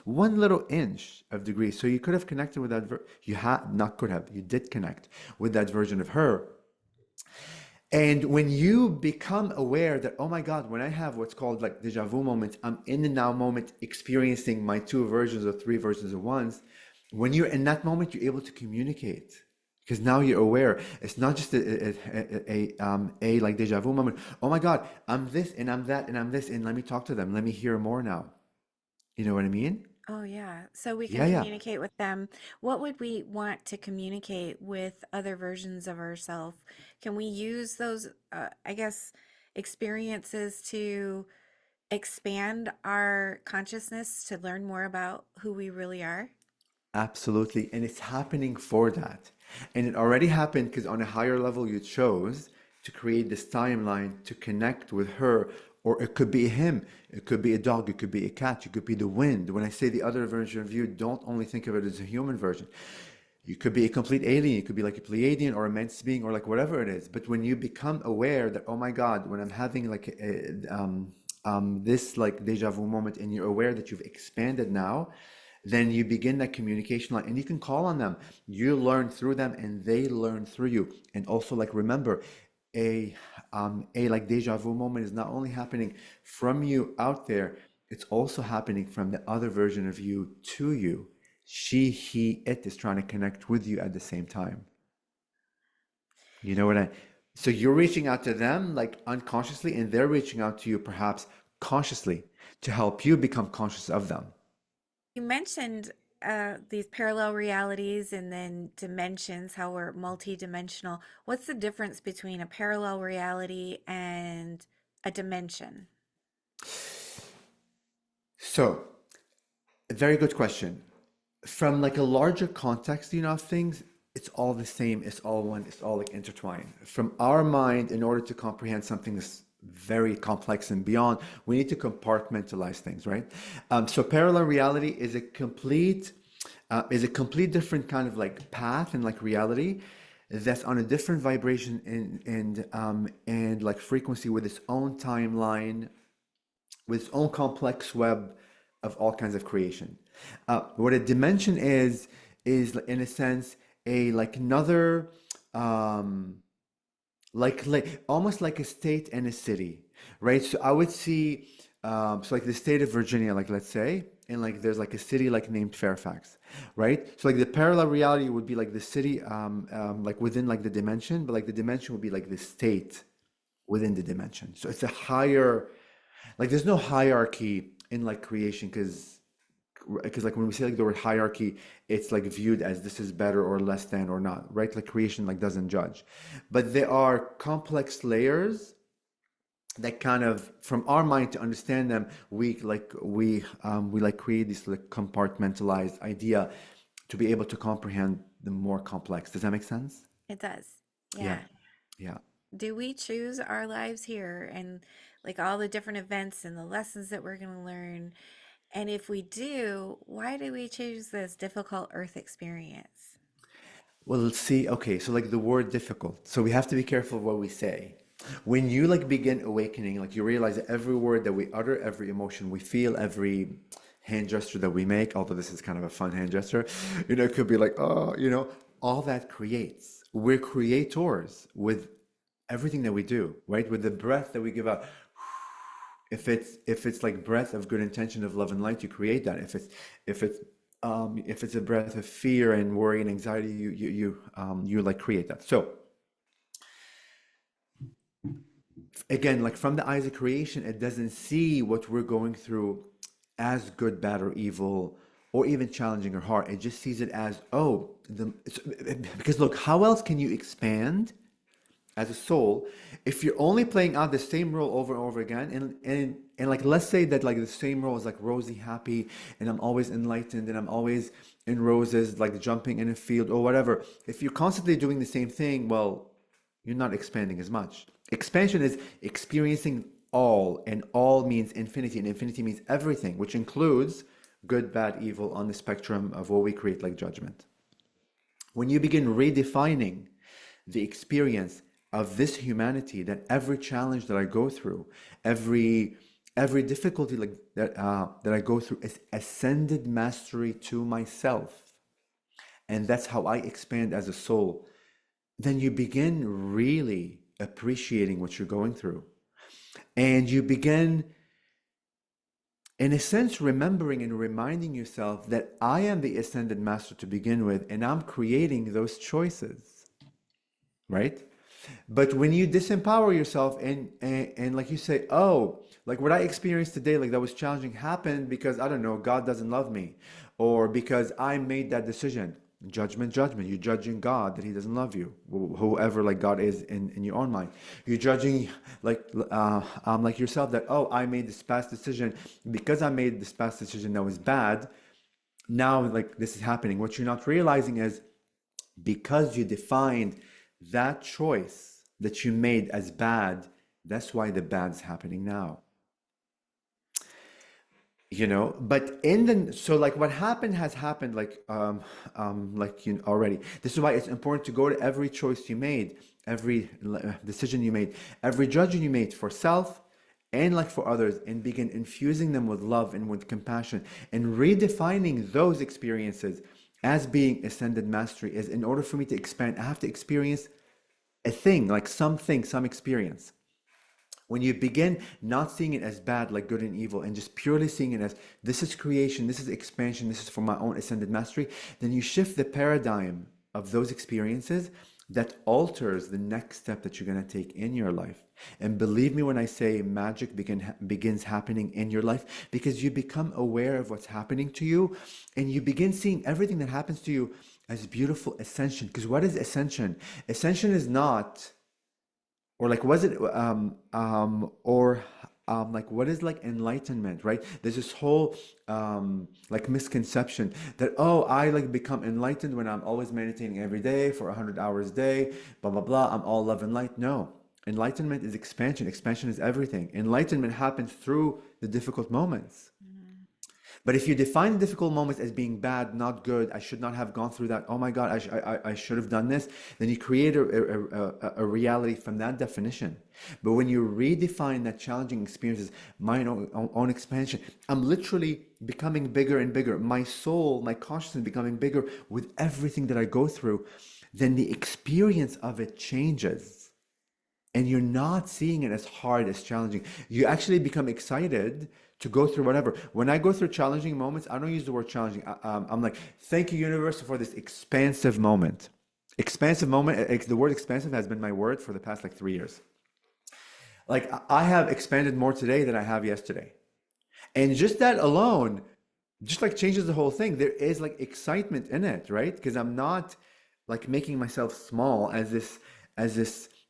one little inch of degree. So you could have connected with that. You had not could have. You did connect with that version of her. And when you become aware that, oh my God, when I have what's called like deja vu moments, I'm in the now moment experiencing my two versions or three versions of once. When you're in that moment, you're able to communicate because now you're aware. It's not just a like deja vu moment. Oh my God, I'm this and I'm that and I'm this, and let me talk to them. Let me hear more now. You know what I mean? Oh, yeah. So we can Yeah, yeah. communicate with them. What would we want to communicate with other versions of ourselves? Can we use those, I guess, experiences to expand our consciousness to learn more about who we really are? Absolutely. And it's happening for that. And it already happened because on a higher level, you chose to create this timeline to connect with her. Or it could be him, it could be a dog, it could be a cat, it could be the wind. When I say the other version of you, don't only think of it as a human version. You could be a complete alien, you could be like a Pleiadian or a Mantis being or like whatever it is. But when you become aware that, oh my God, when I'm having like this like deja vu moment and you're aware that you've expanded now, then you begin that communication line and you can call on them. You learn through them and they learn through you. And also like remember, a a like deja vu moment is not only happening from you out there, it's also happening from the other version of you to you. She, he, it is trying to connect with you at the same time. You know what I So you're reaching out to them like unconsciously and they're reaching out to you perhaps consciously to help you become conscious of them. You mentioned these parallel realities and then dimensions, how we're multi-dimensional. What's the difference between a parallel reality and a dimension? So, a very good question. From like a larger context, of things, it's all the same, it's all one, it's all like intertwined. From our mind, in order to comprehend something that's very complex and beyond, we need to compartmentalize things, right? So parallel reality is a complete different kind of like path and like reality that's on a different vibration and like frequency with its own timeline, with its own complex web of all kinds of creation. What a dimension is in a sense a like another um, like almost like a state and a city, right? So I would see so like the state of Virginia, like let's say, and like there's like a city like named Fairfax, right? So like the parallel reality would be like the city like within like the dimension, but like the dimension would be like the state within the dimension. So it's a higher like there's no hierarchy in like creation because like when we say like the word hierarchy, it's like viewed as this is better or less than or not, right? Like creation like doesn't judge, but there are complex layers that kind of from our mind to understand them, we like create this like compartmentalized idea to be able to comprehend the more complex. Does that make sense? It does. Yeah, Yeah. yeah. Do we choose our lives here and like all the different events and the lessons that we're going to learn? And if we do, why do we choose this difficult Earth experience? Well, let's see. Okay, so like the word difficult. So we have to be careful of what we say. When you like begin awakening, like you realize that every word that we utter, every emotion we feel, every hand gesture that we make, although this is kind of a fun hand gesture, it could be like, oh, all that creates. We're creators with everything that we do, right? With the breath that we give out. If it's like breath of good intention of love and light, you create that. If it's a breath of fear and worry and anxiety, you like create that. So again, like from the eyes of creation, it doesn't see what we're going through as good, bad, or evil, or even challenging or hard. It just sees it as, oh, because look, how else can you expand as a soul if you're only playing out the same role over and over again? And like, let's say that like the same role is like rosy, happy, and I'm always enlightened, and I'm always in roses, like jumping in a field or whatever. If you're constantly doing the same thing, well, you're not expanding as much. Expansion is experiencing all, and all means infinity, and infinity means everything, which includes good, bad, evil on the spectrum of what we create like judgment. When you begin redefining the experience of this humanity, that every challenge that I go through, every difficulty like that I go through is ascended mastery to myself, and that's how I expand as a soul, then you begin really appreciating what you're going through. And you begin, in a sense, remembering and reminding yourself that I am the ascended master to begin with, and I'm creating those choices, right? But when you disempower yourself and like you say, oh, like what I experienced today, like that was challenging, happened because, I don't know, God doesn't love me, or because I made that decision. Judgment, judgment. You're judging God that He doesn't love you, whoever like God is in your own mind. You're judging like yourself that, oh, I made this past decision because I made this past decision that was bad. Now like this is happening. What you're not realizing is because you defined that choice that you made as bad, that's why the bad's happening now. But so like what happened has happened, already. This is why it's important to go to every choice you made, every decision you made, every judgment you made for self and like for others, and begin infusing them with love and with compassion, and redefining those experiences as being ascended mastery. Is in order for me to expand, I have to experience a thing, like something, some experience. When you begin not seeing it as bad, like good and evil, and just purely seeing it as this is creation, this is expansion, this is for my own ascended mastery, then you shift the paradigm of those experiences that alters the next step that you're going to take in your life. And believe me when I say magic begins happening in your life, because you become aware of what's happening to you, and you begin seeing everything that happens to you as beautiful ascension. Because what is ascension? Ascension is not, or like was it or like what is like enlightenment, right? There's this whole like misconception that, oh, I like become enlightened when I'm always meditating every day for 100 hours a day, blah blah blah, I'm all love and light. No, enlightenment is expansion. Expansion is everything. Enlightenment happens through the difficult moments. But if you define the difficult moments as being bad, not good, I should not have gone through that, oh my God, I should have done this, then you create a reality from that definition. But when you redefine that challenging experience as my own expansion, I'm literally becoming bigger and bigger. My soul, my consciousness becoming bigger with everything that I go through, then the experience of it changes. And you're not seeing it as hard, as challenging. You actually become excited to go through whatever. When I go through challenging moments, I don't use the word challenging. I'm like, thank you, universe, for this expansive moment. Expansive moment, the word expansive has been my word for the past like 3 years. Like I have expanded more today than I have yesterday. And just that alone, just like changes the whole thing. There is like excitement in it, right? Because I'm not like making myself small as this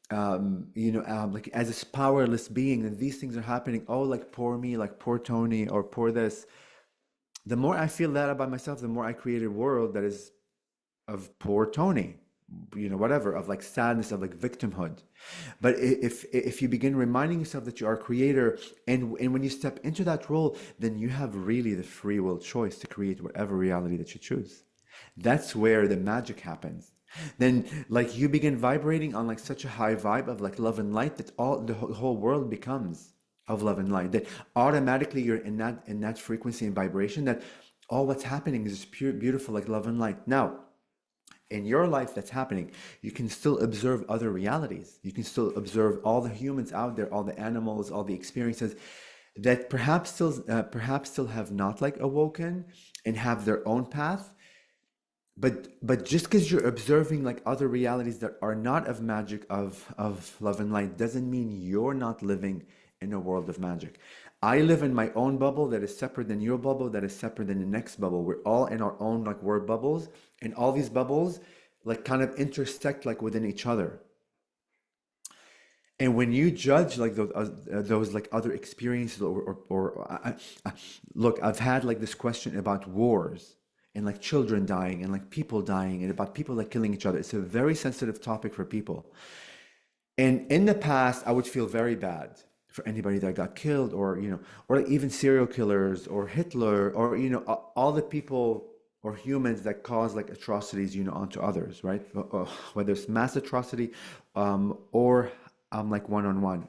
like as this powerless being, and these things are happening, oh, like poor me, like poor Toni, or poor this. The more I feel that about myself, the more I create a world that is of poor Toni, whatever, of like sadness, of like victimhood. But if you begin reminding yourself that you are a creator, and when you step into that role, then you have really the free will choice to create whatever reality that you choose. That's where the magic happens. Then like you begin vibrating on like such a high vibe of like love and light that all the whole world becomes of love and light. That automatically you're in that frequency and vibration that all what's happening is just pure beautiful like love and light. Now, in your life that's happening, you can still observe other realities. You can still observe all the humans out there, all the animals, all the experiences that perhaps still have not like awoken and have their own path. But just because you're observing like other realities that are not of magic of love and light doesn't mean you're not living in a world of magic. I live in my own bubble that is separate than your bubble, that is separate than the next bubble. We're all in our own like word bubbles, and all these bubbles like kind of intersect like within each other. And when you judge like those like other experiences look, I've had like this question about wars and like children dying and like people dying and about people like killing each other. It's a very sensitive topic for people. And in the past, I would feel very bad for anybody that got killed, or or like even serial killers or Hitler, or all the people or humans that cause like atrocities, onto others, right? Whether it's mass atrocity, or like one-on-one.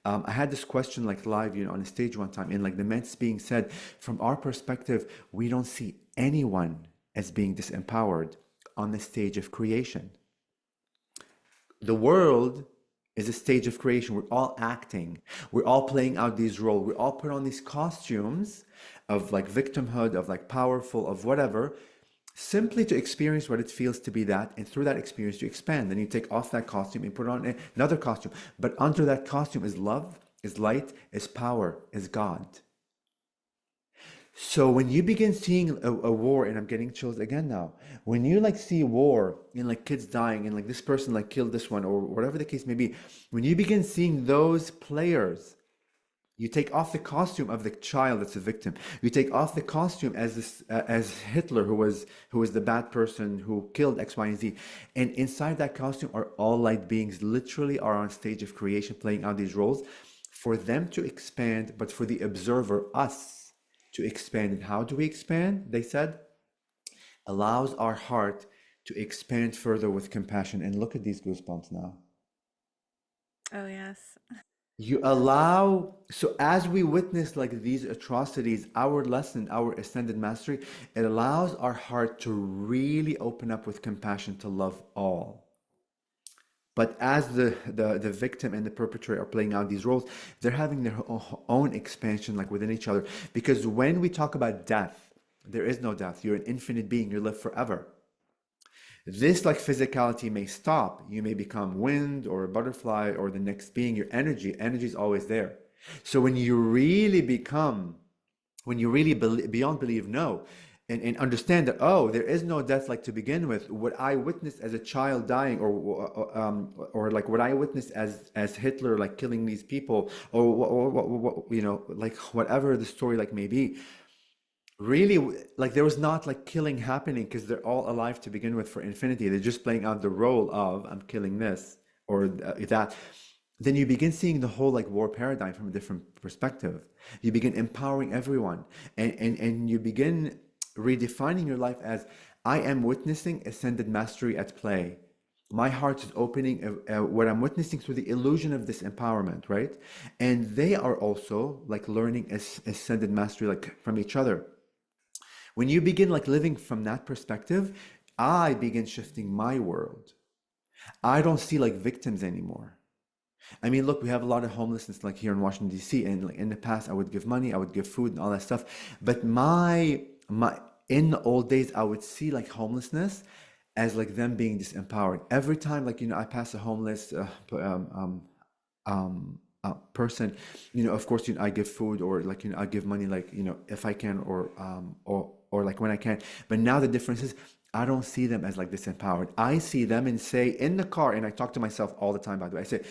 I had this question like live, on a stage one time, and like the Mantis being said, from our perspective, we don't see anyone as being disempowered on the stage of creation. The world is a stage of creation. We're all acting. We're all playing out these roles. We all put on these costumes of like victimhood, of like powerful, of whatever, simply to experience what it feels to be that. And through that experience, you expand. Then you take off that costume and put on another costume. But under that costume is love, is light, is power, is God. So when you begin seeing a war, and I'm getting chills again now, when you like see war and like kids dying and like this person like killed this one or whatever the case may be, when you begin seeing those players, you take off the costume of the child that's a victim. You take off the costume as as Hitler, who was the bad person who killed X, Y, and Z, and inside that costume are all light beings. Literally, are on stage of creation, playing out these roles, for them to expand, but for the observer, us, to expand. And how do we expand? They said, allows our heart to expand further with compassion. And look at these goosebumps now. Oh, yes. You allow, so as we witness like these atrocities, our lesson, our ascended mastery, it allows our heart to really open up with compassion to love all. But as the victim and the perpetrator are playing out these roles, they're having their own expansion like within each other. Because when we talk about death, there is no death. You're an infinite being. You live forever. This like physicality may stop. You may become wind or a butterfly or the next being. Your energy is always there. So when you really become, when you really beyond believe, know, and understand that, oh, there is no death like to begin with. What I witnessed as a child dying, or like what I witnessed as Hitler like killing these people, or like whatever the story like may be, really, like there was not like killing happening because they're all alive to begin with for infinity. They're just playing out the role of I'm killing this or that. Then you begin seeing the whole like war paradigm from a different perspective. You begin empowering everyone, and you begin redefining your life as I am witnessing ascended mastery at play. My heart is opening what I'm witnessing through the illusion of this empowerment, right? And they are also like learning ascended mastery like from each other. When you begin like living from that perspective, I begin shifting my world. I don't see like victims anymore. I mean, look, we have a lot of homelessness like here in Washington D.C. and like in the past, I would give money, I would give food and all that stuff. But my in the old days, I would see like homelessness as like them being disempowered. Every time, like I pass a homeless person, of course, I give food or like I give money, like if I can, or like when I can. But now the difference is I don't see them as like disempowered. I see them and say in the car, and I talk to myself all the time, by the way. I say,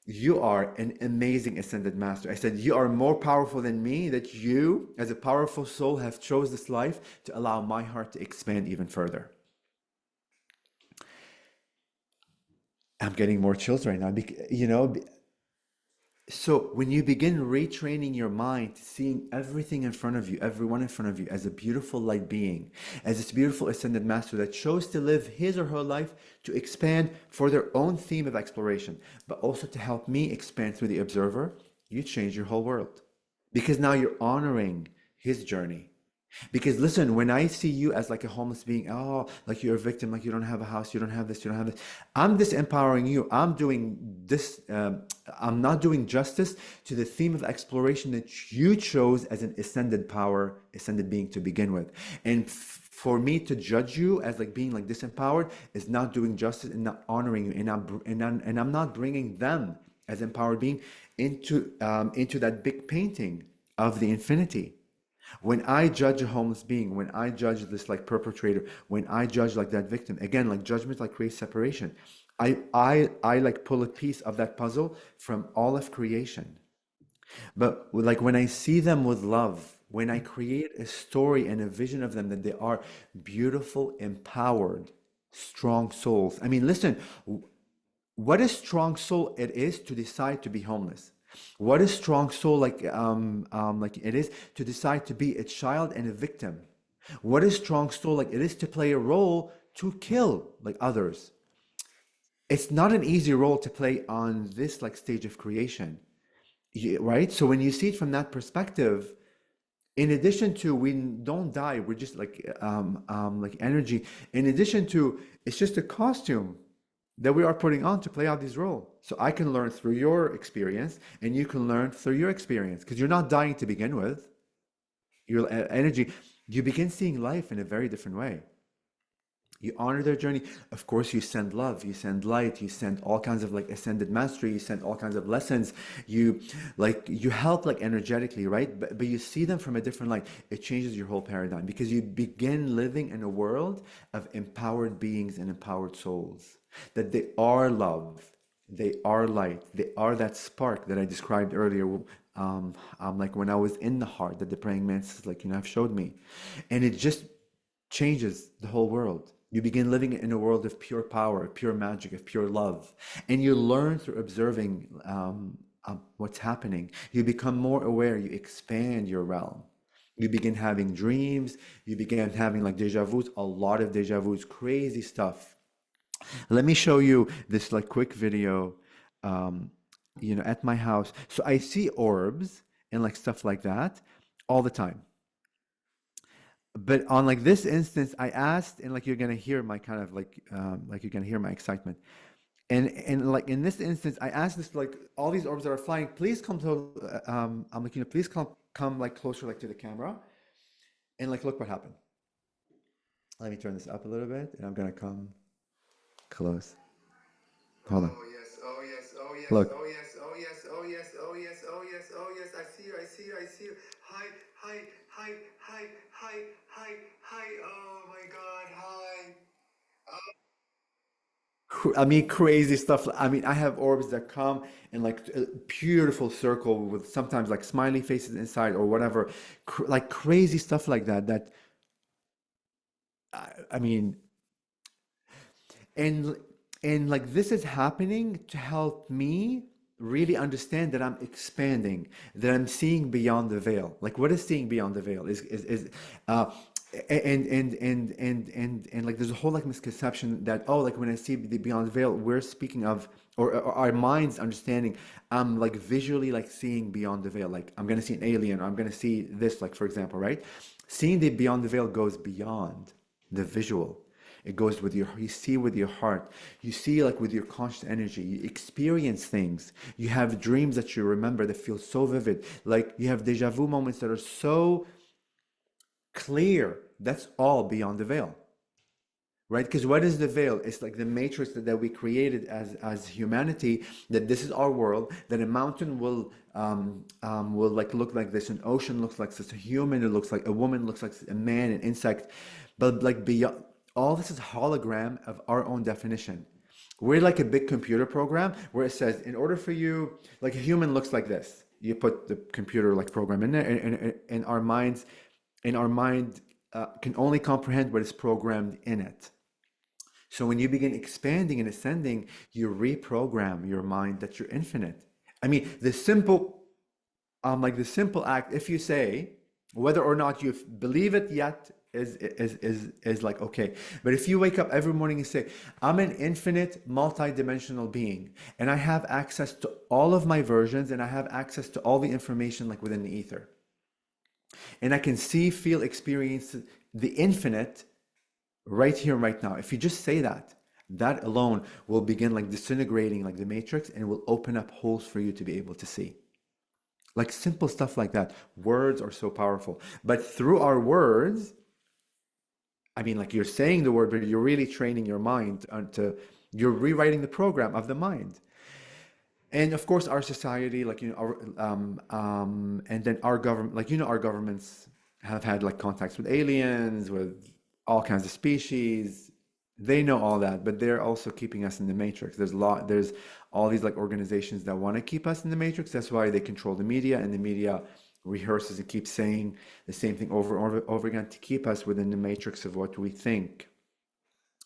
you are an amazing ascended master. I said, you are more powerful than me, that you, as a powerful soul, have chose this life to allow my heart to expand even further. I'm getting more chills right now. So when you begin retraining your mind to seeing everything in front of you, everyone in front of you as a beautiful light being, as this beautiful ascended master that chose to live his or her life to expand for their own theme of exploration, but also to help me expand through the observer, you change your whole world. Because now you're honoring his journey. Because listen, when I see you as like a homeless being, oh, like you're a victim, like you don't have a house, you don't have this, you don't have this, I'm disempowering you. I'm doing this, I'm not doing justice to the theme of exploration that you chose as an ascended power, ascended being to begin with. And for me to judge you as like being like disempowered is not doing justice and not honoring you. And I'm not bringing them as empowered being into that big painting of the infinity. When I judge a homeless being, when I judge this like perpetrator, when I judge like that victim, again, like judgment like creates separation. I like pull a piece of that puzzle from all of creation. But like when I see them with love, when I create a story and a vision of them that they are beautiful, empowered, strong souls. I mean, listen, what a strong soul it is to decide to be homeless. What a strong soul like it is to decide to be a child and a victim. What a strong soul like it is to play a role to kill like others. It's not an easy role to play on this like stage of creation, right? So when you see it from that perspective, in addition to we don't die, we're just like energy. In addition to it's just a costume that we are putting on to play out this role. So I can learn through your experience, and you can learn through your experience because you're not dying to begin with. Your energy, you begin seeing life in a very different way. You honor their journey. Of course, you send love, you send light, you send all kinds of like ascended mastery, you send all kinds of lessons. You help like energetically, right? But you see them from a different light. It changes your whole paradigm because you begin living in a world of empowered beings and empowered souls. That they are love, they are light, they are that spark that I described earlier. Like when I was in the heart, that the praying mantis, like have showed me, and it just changes the whole world. You begin living in a world of pure power, pure magic, of pure love. And you learn through observing what's happening. You become more aware, you expand your realm. You begin having dreams, you begin having like deja vus, a lot of deja vus, crazy stuff. Let me show you this like quick video, at my house. So I see orbs and like stuff like that all the time. But on like this instance, I asked, and like you're gonna hear my kind of like you're gonna hear my excitement. And like in this instance, I asked this like all these orbs that are flying, please come to I'm like, please come like closer like to the camera. And like look what happened. Let me turn this up a little bit and I'm gonna come close. Hold on. Oh yes, oh yes, oh yes, Look. oh yes, oh yes, oh yes, oh yes, oh yes, oh yes. I see you, I see you, I see you. Hi, hi, hi, hi, hi, hi, hi. Oh my God, hi. I mean, crazy stuff. I mean, I have orbs that come in like a beautiful circle with sometimes like smiley faces inside or whatever, like crazy stuff like that. I mean, and and like this is happening to help me really understand that I'm expanding, that I'm seeing beyond the veil. Like what is seeing beyond the veil is uh and like there's a whole like misconception that oh like when I see the beyond the veil we're speaking of or our minds understanding I'm like visually like seeing beyond the veil, like I'm gonna see an alien or I'm gonna see this, like for example, right? Seeing the beyond the veil goes beyond the visual. It goes with you see with your heart. You see like with your conscious energy. You experience things. You have dreams that you remember that feel so vivid. Like you have deja vu moments that are so clear. That's all beyond the veil. Right? Because what is the veil? It's like the matrix that we created as humanity, that this is our world, that a mountain will like look like this, an ocean looks like this, a human it looks like, a woman looks like a man, an insect. But like beyond all this is hologram of our own definition. We're like a big computer program where it says, in order for you, like a human looks like this. You put the computer like program in there, and our mind can only comprehend what is programmed in it. So when you begin expanding and ascending, you reprogram your mind that you're infinite. I mean, the simple act, if you say, whether or not you believe it yet is like okay. But if you wake up every morning and say, I'm an infinite multi-dimensional being, and I have access to all of my versions, and I have access to all the information like within the ether, and I can see, feel, experience the infinite right here, right now. If you just say that, that alone will begin like disintegrating like the matrix, and it will open up holes for you to be able to see. Like simple stuff like that. Words are so powerful. But through our words, I mean, like you're saying the word, but you're really training your mind you're rewriting the program of the mind. And of course, our society, like, and then our government, like, our governments have had like contacts with aliens, with all kinds of species. They know all that, but they're also keeping us in the matrix. There's all these like organizations that want to keep us in the matrix. That's why they control the media, and the media rehearses and keeps saying the same thing over and over again to keep us within the matrix of what we think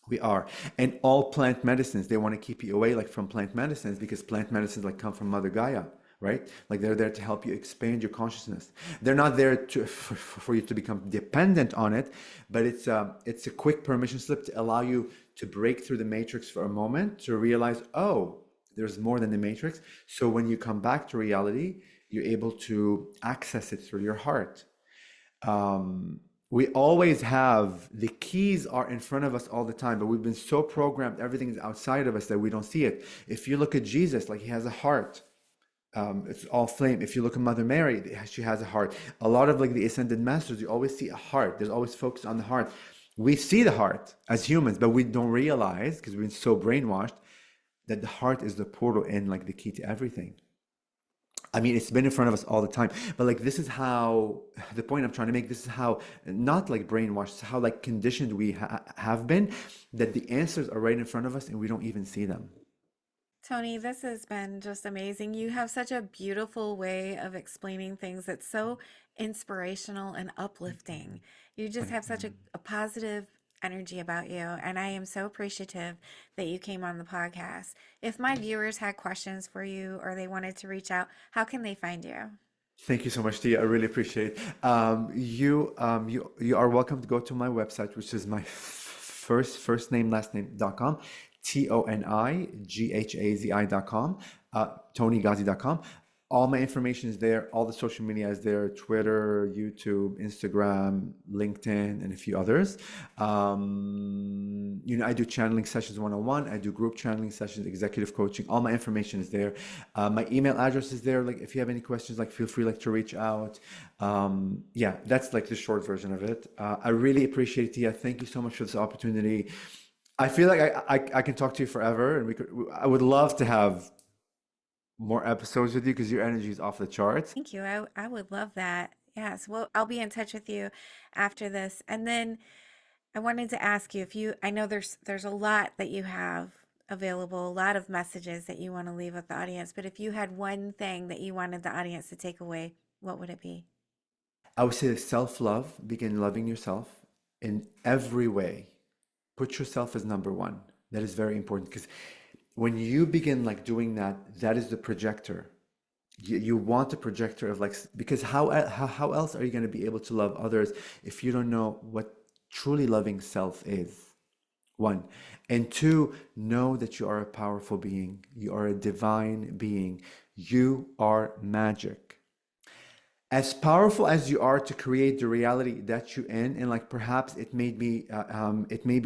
we are. And all plant medicines, they want to keep you away like from plant medicines, because plant medicines like come from Mother Gaia, right? Like they're there to help you expand your consciousness. They're not there for you to become dependent on it, but it's a quick permission slip to allow you to break through the matrix for a moment, to realize, oh, there's more than the matrix. So when you come back to reality, you're able to access it through your heart. We always have the keys are in front of us all the time, but we've been so programmed, everything is outside of us that we don't see it. If you look at Jesus, like he has a heart, it's all flame. If you look at Mother Mary, she has a heart. A lot of like the ascended masters, you always see a heart. There's always focus on the heart. We see the heart as humans, but we don't realize, because we've been so brainwashed, that the heart is the portal and like the key to everything. I mean, it's been in front of us all the time, but like this is how, the point I'm trying to make, this is how, not like brainwashed, it's how like conditioned we have been, that the answers are right in front of us and we don't even see them. Tony, this has been just amazing. You have such a beautiful way of explaining things that's so inspirational and uplifting. You just have such a positive energy about you, and I am so appreciative that you came on the podcast. If my viewers had questions for you or they wanted to reach out, how can they find you? Thank you so much, Tia. I really appreciate it. You are welcome to go to my website, which is my first name, last name.com, ToniGhazi.com, ToniGhazi.com. All my information is there. All the social media is there: Twitter, YouTube, Instagram, LinkedIn, and a few others. I do channeling sessions one-on-one. I do group channeling sessions, executive coaching. All my information is there. My email address is there. Like, if you have any questions, like, feel free like to reach out. Yeah, that's like the short version of it. I really appreciate it, Tia. Thank you so much for this opportunity. I feel like I can talk to you forever, and I would love to have more episodes with you, because your energy is off the charts. Thank you. I would love that. Yes. Well, I'll be in touch with you after this. And then I wanted to ask you if I know there's a lot that you have available, a lot of messages that you want to leave with the audience, but if you had one thing that you wanted the audience to take away, what would it be? I would say self-love, begin loving yourself in every way. Put yourself as number one. That is very important, because when you begin like doing that, that is the projector. You want a projector of like, because how else are you going to be able to love others if you don't know what truly loving self is? One. And two, know that you are a powerful being. You are a divine being. You are magic. As powerful as you are to create the reality that you're in, and like perhaps it may be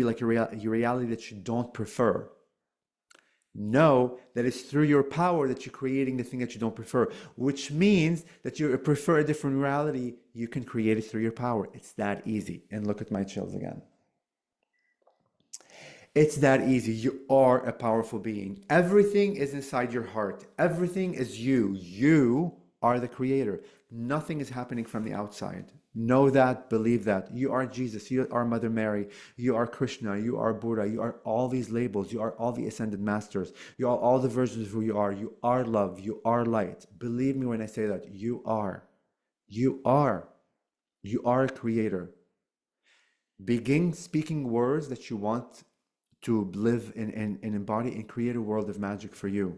like your reality that you don't prefer. Know that it's through your power that you're creating the thing that you don't prefer, which means that you prefer a different reality. You can create it through your power. It's that easy. And look at my chills again. It's that easy. You are a powerful being. Everything is inside your heart. Everything is you. You are the creator. Nothing is happening from the outside. Know that, believe that. You are Jesus. You are Mother Mary. You are Krishna. You are Buddha. You are all these labels. You are all the ascended masters. You are all the versions of who you are. You are love. You are light. Believe me when I say that. You are. You are. You are a creator. Begin speaking words that you want to live and embody and create a world of magic for you.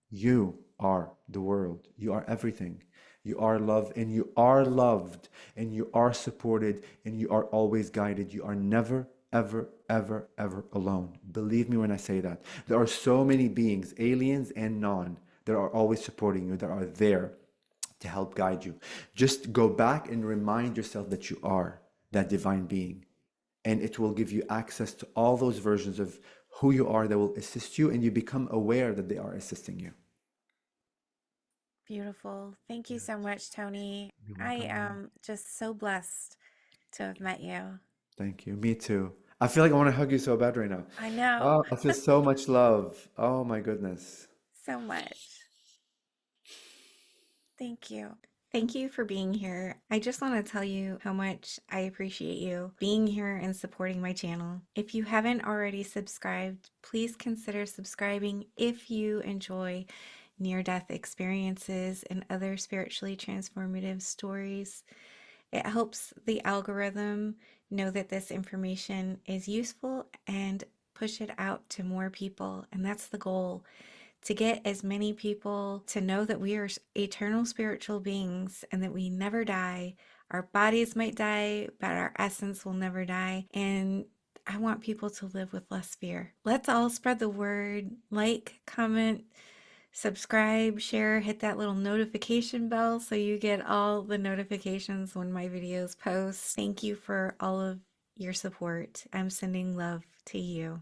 You are the world. You are everything. You are love, and you are loved, and you are supported, and you are always guided. You are never, ever, ever, ever alone. Believe me when I say that. There are so many beings, aliens and non, that are always supporting you, that are there to help guide you. Just go back and remind yourself that you are that divine being, and it will give you access to all those versions of who you are that will assist you, and you become aware that they are assisting you. Beautiful. Thank you so much, Tony. You're I welcome, Renee. am just so blessed to have met you. Thank you. Me too. I feel like I want to hug you so bad right now. I know Oh, I feel so much love. Oh my goodness. so much. Thank you. Thank you for being here. I just want to tell you how much I appreciate you being here and supporting my channel. If you haven't already subscribed, please consider subscribing if you enjoy near-death experiences and other spiritually transformative stories. It helps the algorithm know that this information is useful and push it out to more people. And that's the goal, to get as many people to know that we are eternal spiritual beings and that we never die. Our bodies might die, but our essence will never die. And I want people to live with less fear. Let's all spread the word. Like, comment, subscribe, share, hit that little notification bell so you get all the notifications when my videos post. Thank you for all of your support. I'm sending love to you.